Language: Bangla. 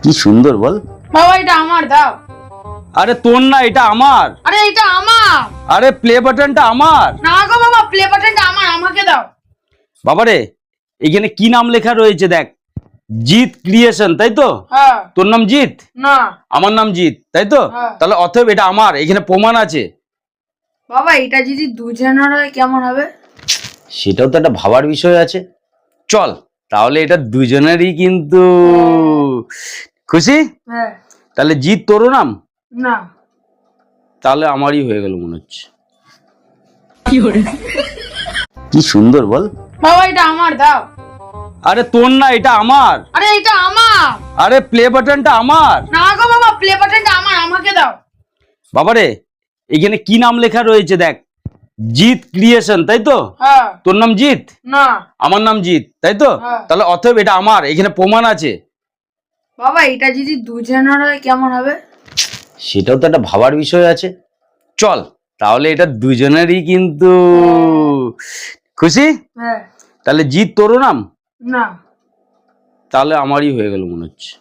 কি সুন্দর বল। বাবা এটা আমার, দাও। আরে তোর না, এটা আমার। আরে এটা আমার। আরে প্লে বাটনটা আমার। না গো বাবা, প্লে বাটনটা আমার, আমাকে দাও। বাবারে, এখানে কি নাম লেখা রয়েছে দেখ, জিৎ ক্রিয়েশন, তাই তো? হ্যাঁ। তোর নাম জিৎ, না আমার নাম জিৎ, তাই তো? হ্যাঁ। তাহলে অতএব এটা আমার, এখানে প্রমাণ আছে। বাবা এটা যদি দুজনের হয় কেমন হবে? সেটাও তো একটা ভাবার বিষয় আছে। চল তাহলে এটা দুজনেরই কিন্তু। খুশি? হ্যাঁ। তাহলে জিৎ তোরও নাম, না। তাহলে আমারই হয়ে গেল মনে হচ্ছে। কি সুন্দর বল। বাবা এটা আমার, দাও। আরে তোর না, এটা আমার। আরে এটা আমার। আরে প্লে বাটনটা আমার। না গো বাবা, প্লে বাটনটা আমার, আমাকে দাও। বাবারে, এখানে কি নাম লেখা রয়েছে দেখ, জিৎ ক্রিয়েশন, তাই তো? হ্যাঁ। তোর নাম জিৎ, না। আমার নাম জিৎ, তাই তো? হ্যাঁ। তাহলে অতএব এটা আমার, এখানে প্রমাণ আছে। বাবা এটা যদি দুজনের হয় কেমন হবে? সেটাও তো একটা ভাবার বিষয় আছে। চল তাহলে এটা দুজনেরই কিন্তু। খুশি? হ্যাঁ। তাহলে জিৎ তোরও নাম, না। তাহলে আমারই হয়ে গেল মনে হচ্ছে।